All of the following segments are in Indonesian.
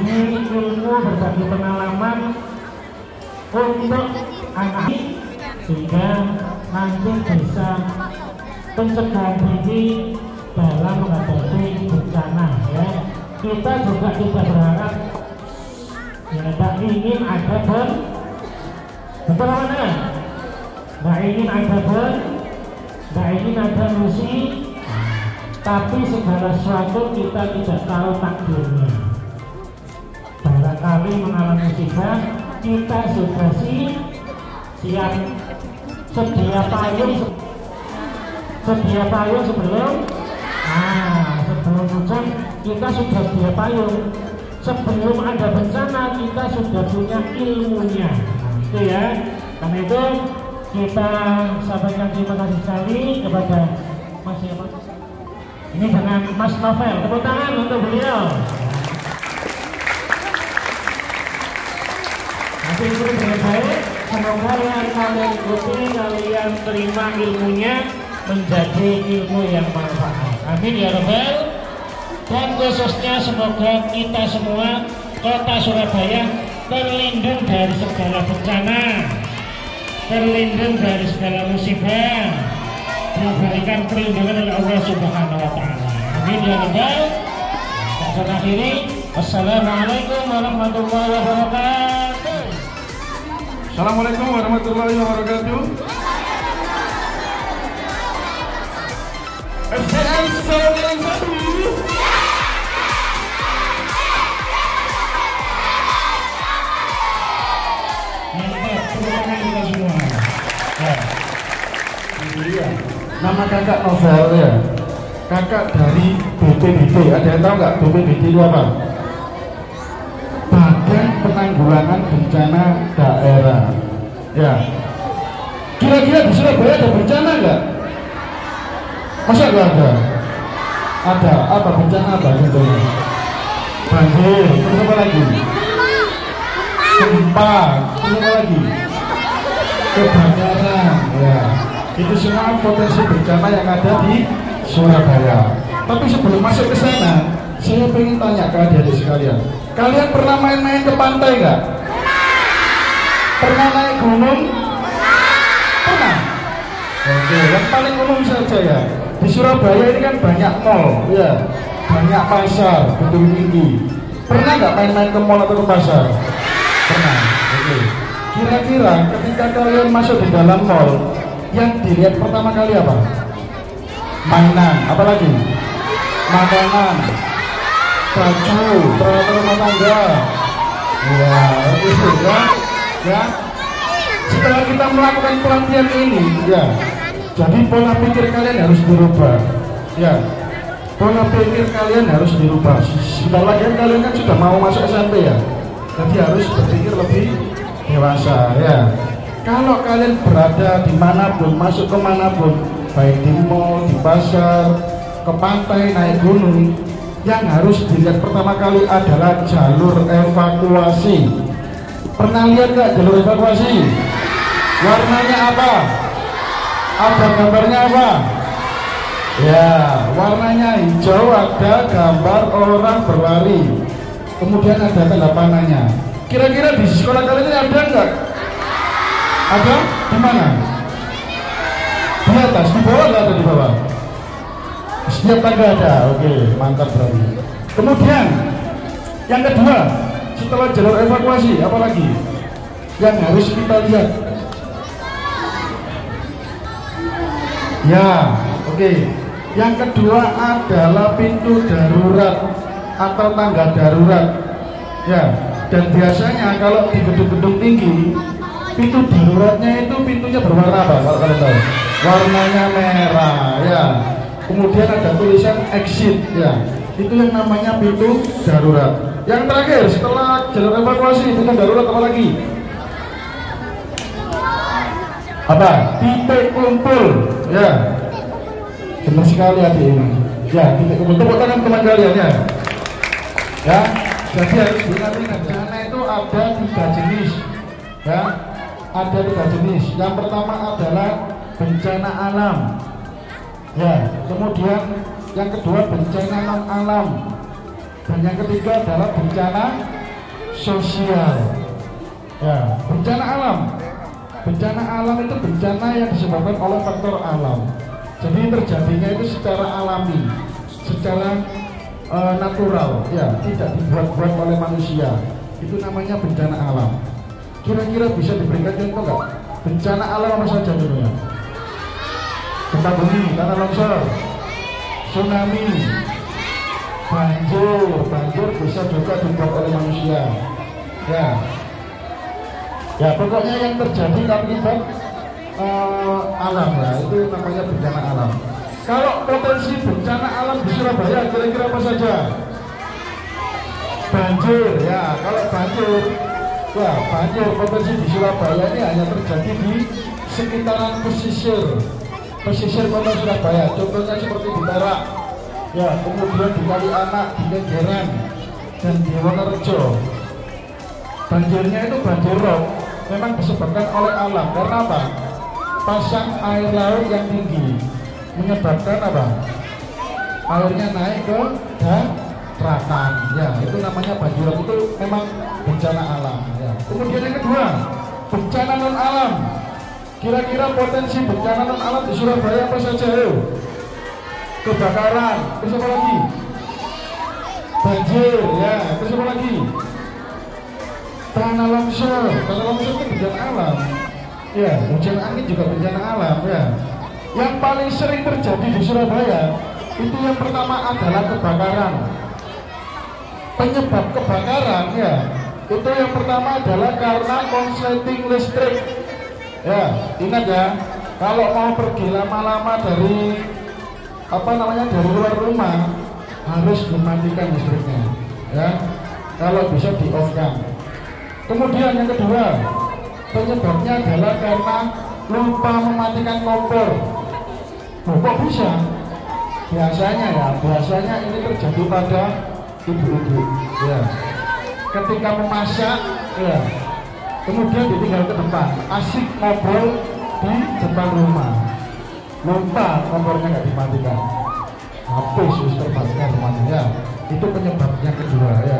berbagi ilmu, berbagi pengalaman untuk anak sehingga nanti bisa pencegahan dini dalam menghadapi bencana ya. Kita juga tidak berharap ya, tak ingin ada betul mana? Tak ingin ada tak ingin ada musik, tapi segala sesuatu kita tidak tahu takdirnya. Barangkali mengalami musibah, kita sudah siap sedia payung sebelum hujan kita sudah sedia payung. Sebelum ada bencana kita sudah punya ilmunya. Itu ya. Karena itu kita sampaikan terima kasih sekali kepada Mas siapa? Ini dengan Mas Novel. Tepuk tangan untuk beliau. Nanti itu dengan baik. Semoga yang kalian ikuti, kalian terima ilmunya menjadi ilmu yang bermanfaat. Amin ya Rabbal. Dan khususnya semoga kita semua Kota Surabaya terlindung dari segala bencana, terlindung dari segala musibah, diberikan perlindungan oleh Allah Subhanahu wa Ta'ala. Amin ya Rabbal. Dan akhiri, wassalamualaikum warahmatullahi wabarakatuh. Assalamualaikum warahmatullahi wabarakatuh. SDM Solo 1. Nama kakak Novel ya, kakak dari BPBD. Ada yang tahu nggak BPBD itu apa? Badan Penanggulangan Bencana Daerah. Ya. Kira-kira di Surabaya ada bencana nggak? Masa nggak ada? Ada. Apa bencana apa contohnya? Banjir. Terus apa lagi? Gempa. Terus apa lagi? Kebakaran. Ya. Itu semua potensi bencana yang ada di Surabaya. Tapi sebelum masuk ke sana, saya pengen tanya ke adik-adik sekalian. Kalian pernah main-main ke pantai nggak? Pernah naik gunung? Pernah? Oke, yang paling umum saja ya. Di Surabaya ini kan banyak mall, ya, banyak pasar, gedung tinggi. Pernah nggak main-main ke mall atau ke pasar? Pernah. Oke. Kira-kira ketika kalian masuk di dalam mall, yang dilihat pertama kali apa? Mainan, apa lagi? Makanan, baju, peralatan rumah tangga. Ya, itu ya. Setelah kita melakukan pelatihan ini, ya, jadi pola pikir kalian harus dirubah. Ya, pola pikir kalian harus dirubah. Sebentar lagi kalian kan sudah mau masuk SMP ya, jadi harus berpikir lebih dewasa ya. Kalau kalian berada dimanapun, masuk kemanapun, baik di mall, di pasar, ke pantai, naik gunung, yang harus dilihat pertama kali adalah jalur evakuasi. Pernah lihat gak jalur evakuasi? Warnanya apa? Ada gambarnya apa? Ya, warnanya hijau, ada gambar orang berlari. Kemudian ada tanda panahnya. Kira-kira di sekolah kalian ini ada nggak? Ada? Di mana? Di atas, di bawah nggak ada di bawah? Setiap tangga ada, oke, mantap berarti. Kemudian, yang kedua, setelah jalur evakuasi, apa lagi yang harus kita lihat? Ya, oke. Yang kedua adalah pintu darurat atau tangga darurat. Ya, dan biasanya kalau di gedung-gedung tinggi, pintu daruratnya itu pintunya berwarna apa kalau kalian tahu? Warnanya merah ya. Kemudian ada tulisan exit ya. Itu yang namanya pintu darurat. Yang terakhir setelah jalur evakuasi pintu darurat apa lagi? Apa? Titik kumpul ya. Benar sekali adik ini. Ya, titik kumpul. Tepuk tangan teman kalian ya. Ya. Jadi harus diingat-ingat bencana itu ada 3 jenis ya. Ada 3 jenis. Yang pertama adalah bencana alam. Ya, kemudian yang kedua bencana non alam. Dan yang ketiga adalah bencana sosial. Ya, bencana alam. Bencana alam itu bencana yang disebabkan oleh faktor alam. Jadi terjadinya itu secara alami, secara natural, ya, tidak dibuat-buat oleh manusia. Itu namanya bencana alam. Kira-kira bisa diberikan contoh nggak? Bencana alam apa saja dulu ya? Gempa bumi, tanah longsor, tsunami, banjir bisa juga dibuat oleh manusia. Ya, pokoknya yang terjadi akibat alam ya, itu namanya bencana alam. Kalau potensi bencana alam di Surabaya kira-kira apa saja? Banjir, ya. Kalau banjir, ya banjir potensi di Surabaya ini hanya terjadi di sekitaran pesisir kota Surabaya. Contohnya seperti di Perak, ya, kemudian di Kalianak, di Kenjeran, dan di Wonorejo. Banjirnya itu banjir rob, memang disebabkan oleh alam. Karena apa? Pasang air laut yang tinggi menyebabkan apa? Airnya naik ke daratan. Ya, itu namanya banjir rob. Itu memang bencana alam. Ya. Kemudian yang kedua, bencana non alam. Kira-kira potensi bencana non alam di Surabaya apa saja? Kebakaran. Terus apa lagi? Banjir. Ya. Terus apa lagi? Tanah longsor itu bencana alam. Ya, hujan angin juga bencana alam. Ya. Yang paling sering terjadi di Surabaya itu yang pertama adalah kebakaran. Penyebab kebakaran, ya, itu yang pertama adalah karena konsleting listrik. Ya, ingat ya, kalau mau pergi lama-lama dari dari luar rumah harus dimatikan listriknya. Ya, kalau bisa di off kan. Kemudian yang kedua, penyebabnya adalah karena lupa mematikan kompor. Kok bisa? Biasanya ini terjadi pada ibu-ibu. Ya. Ketika memasak, ya, kemudian ditinggal ke depan, asik ngobrol di depan rumah, lupa kompornya nggak dimatikan, habis terbakar rumahnya. Ya. Itu penyebabnya kedua. Ya.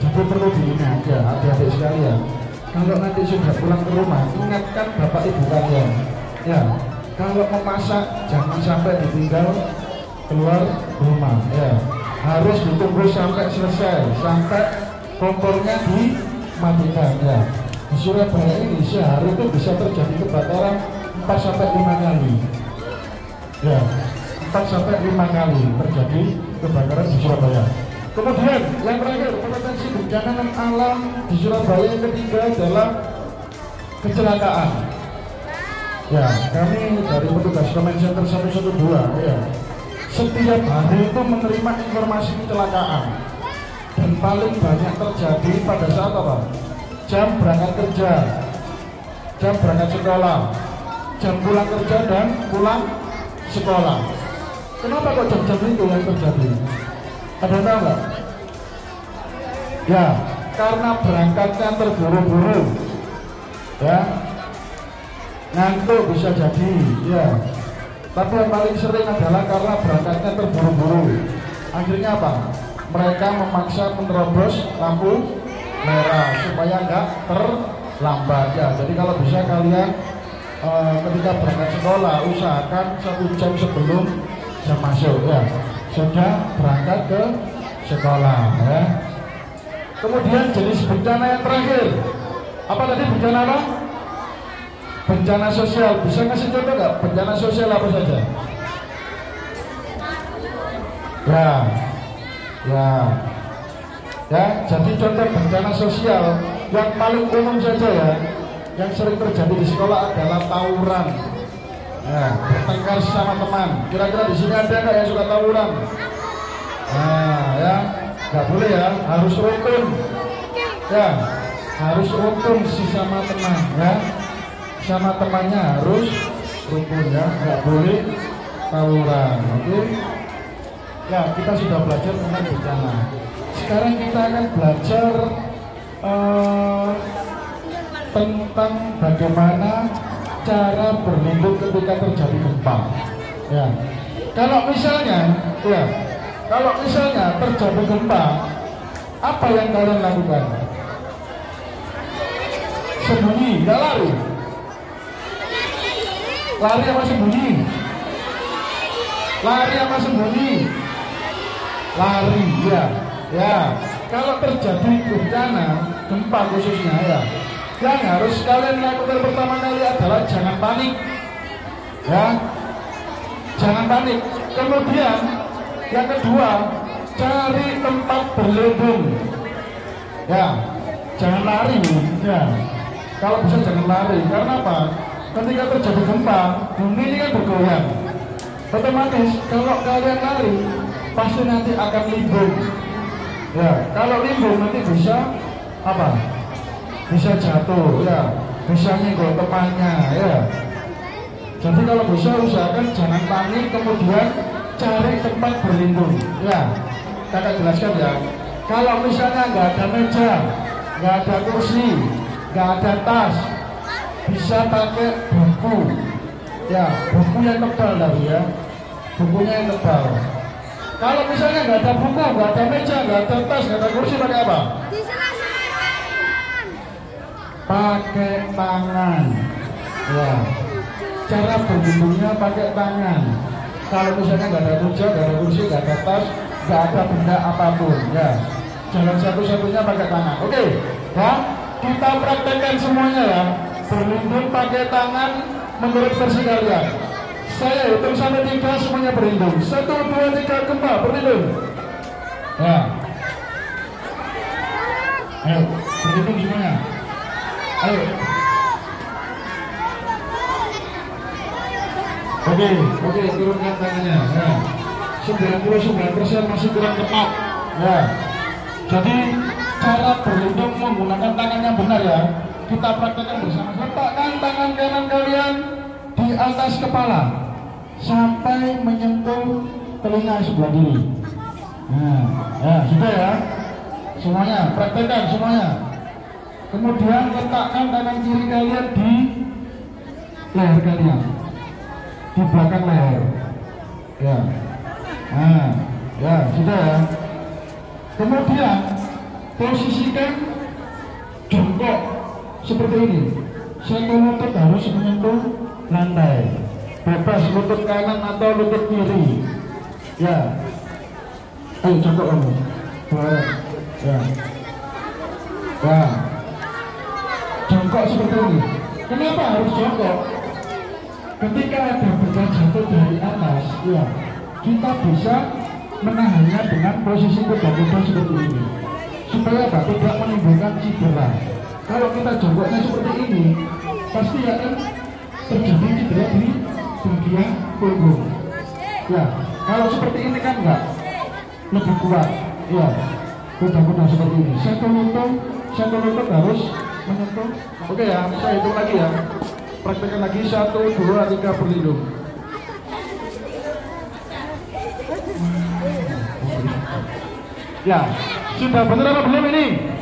Jadi perlu diingat ya, adik-adik sekalian. Kalau nanti sudah pulang ke rumah, ingatkan bapak ibu kalian. Ya, kalau memasak jangan sampai ditinggal keluar rumah. Ya, harus ditunggu sampai selesai, sampai kompornya dimatikan. Ya, di Surabaya ini sehari itu bisa terjadi kebakaran 4-5 kali. Ya, 4-5 kali terjadi kebakaran di Surabaya. Kemudian yang terakhir, potensi bencana non alam di Surabaya yang ketiga adalah kecelakaan. Ya, kami dari petugas Comment Center 112, ya, setiap hari itu menerima informasi kecelakaan, dan paling banyak terjadi pada saat apa? Jam berangkat kerja, jam berangkat sekolah, jam pulang kerja dan pulang sekolah. Kenapa kok jam-jam itu yang terjadi? Ada tahu nggak? Ya, karena berangkatnya terburu-buru, ya, ngantuk bisa jadi, ya. Tapi yang paling sering adalah karena berangkatnya terburu-buru. Akhirnya apa? Mereka memaksa menerobos lampu merah supaya nggak terlambat. Ya, jadi kalau bisa kalian ketika berangkat sekolah usahakan 1 jam sebelum jam masuk, ya, sudah berangkat ke sekolah. Ya. Kemudian jenis bencana yang terakhir, apa tadi bencana apa? Bencana sosial. Bisa kasih contoh nggak? Bencana sosial apa saja? Ya. Jadi contoh bencana sosial yang paling umum saja ya, yang sering terjadi di sekolah adalah tawuran. Ya, bertengkar sama teman. Kira-kira di sini ada nggak yang suka tawuran? Nah, ya, nggak boleh ya, harus rukun. Ya, harus rukun sama teman, ya, sama temannya harus rukun, ya, nggak boleh tawuran. Oke? Ya, kita sudah belajar tentang bencana. Sekarang kita akan belajar tentang bagaimana cara berlindung ketika terjadi gempa. Ya, kalau misalnya terjadi gempa, Apa yang kalian lakukan? Sembunyi, nggak lari? Lari apa sembunyi? Lari apa sembunyi? Lari, ya. Ya, kalau terjadi bencana gempa khususnya ya, yang harus kalian lakukan pertama kali adalah jangan panik, ya, jangan panik. Kemudian yang kedua, cari tempat berlindung, ya, jangan lari, ya. Kalau bisa jangan lari, karena apa? Ketika terjadi gempa, bumi ini kan bergoyang. Otomatis kalau kalian lari, pasti nanti akan limbung. Ya, kalau limbung nanti bisa apa? Bisa jatuh, ya, bisa nyenggol temannya, ya. Jadi kalau bisa usahakan jangan panik, kemudian cari tempat berlindung. Ya, kakak jelaskan ya. Kalau misalnya nggak ada meja, nggak ada kursi, nggak ada tas, bisa pakai buku. Ya, buku yang tebal tadi ya, bukunya yang tebal. Kalau misalnya nggak ada buku, nggak ada meja, nggak ada tas, nggak ada kursi, pakai apa? Pakai tangan. Ya, cara berlindungnya pakai tangan. Kalau misalnya nggak ada meja, nggak ada kursi, nggak ada tas, nggak ada benda apapun, ya, jalan satu-satunya pakai tangan. Oke, ya, kita praktekkan semuanya ya. Berlindung pakai tangan menurut versi kalian. Saya hitung sampai 3 semuanya berlindung. 1, 2, 3 gempa berlindung. Ya. Ayo berlindung semuanya. Ayo. Oke, turunkan tangannya. Ya. 99% masih kurang tepat. Ya. Jadi cara berlindung menggunakan tangan yang benar ya. Kita praktekkan bersama. Letakkan tangan kanan kalian di atas kepala sampai menyentuh telinga sebelah kiri. Nah, ya sudah ya. Semuanya praktekkan semuanya. Kemudian letakkan tangan kiri kalian di leher kalian, di belakang leher. Ya. Nah, ya sudah ya. Kemudian posisikan jongkok seperti ini. Satu lutut harus menyentuh lantai, bebas lutut kanan atau lutut kiri. Ya, ayo jongkok kamu. Ya, ya, jongkok seperti ini. Kenapa harus jongkok? Ketika ada benda jatuh dari atas, ya, kita bisa menahannya dengan posisi kuda-kuda seperti ini, supaya tidak menimbulkan cedera. Kalau kita jongkoknya seperti ini, pasti akan terjadi cedera di bagian punggung. Ya, kalau seperti ini kan enggak, lebih kuat. Ya, kuda-kuda seperti ini. Satu lutut harus menyentuh. Oke ya, saya hitung lagi ya. Praktekkan lagi. 1, 2, 3 berlindung. Ya, sudah benar apa belum ini?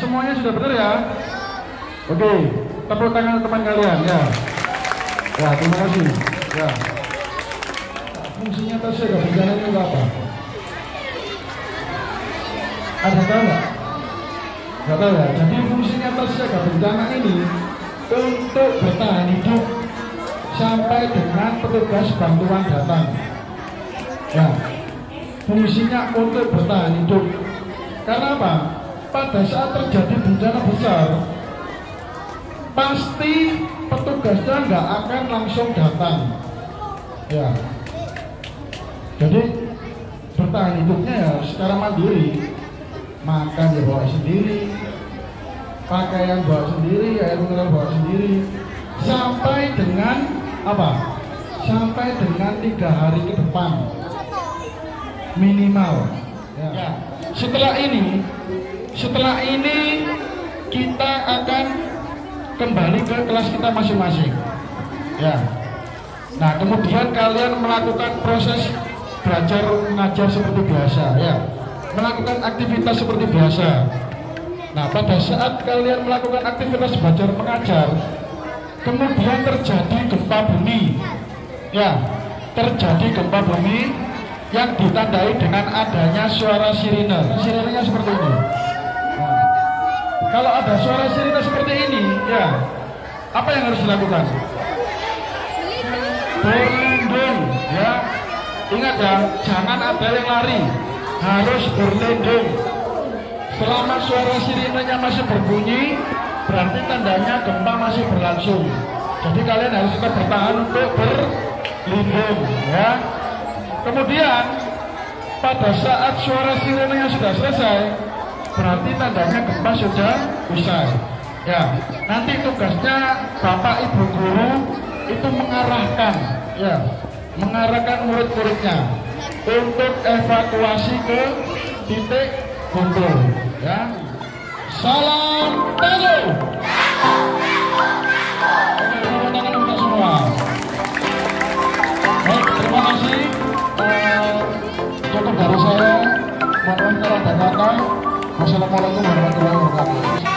Semuanya sudah benar ya? Oke, tepuk tangan teman kalian ya. Ya, terima kasih. Ya. Fungsinya tasnya gak berjalan itu apa? Ada tahu nggak? Gak tahu ya. Jadi fungsinya tasnya gak bencana ini untuk bertahan hidup sampai dengan petugas bantuan datang. Ya, fungsinya untuk bertahan hidup. Karena apa? Pada saat terjadi bencana besar, pasti petugasnya nggak akan langsung datang. Ya, jadi bertahan hidupnya ya secara mandiri, makan ya bawa sendiri, pakaian bawa sendiri, air mineral bawa sendiri, sampai dengan apa? Sampai dengan 3 hari ke depan minimal. Ya. Setelah ini kita akan kembali ke kelas kita masing-masing. Ya. Nah, kemudian kalian melakukan proses belajar mengajar seperti biasa, ya. Melakukan aktivitas seperti biasa. Nah, pada saat kalian melakukan aktivitas belajar mengajar, kemudian terjadi gempa bumi. Ya, terjadi gempa bumi, yang ditandai dengan adanya suara sirine. Sirinenya seperti ini. Nah, kalau ada suara sirine seperti ini, ya apa yang harus dilakukan? Berlindung, ya. Ingat ya, jangan ada yang lari, harus berlindung. Selama suara sirinenya masih berbunyi, berarti tandanya gempa masih berlangsung. Jadi kalian harus tetap bertahan untuk berlindung, ya. Kemudian pada saat suara sirenenya sudah selesai, berarti tandanya gempa sudah usai. Ya, nanti tugasnya Bapak Ibu guru itu mengarahkan, ya, mengarahkan murid-muridnya untuk evakuasi ke titik kumpul, ya. Salam tangguh. Tepuk tangan untuk semua. Baik, terima kasih. Cukup dari saya. Mohon maaf kalau ada kata. Wassalamualaikum warahmatullahi wabarakatuh.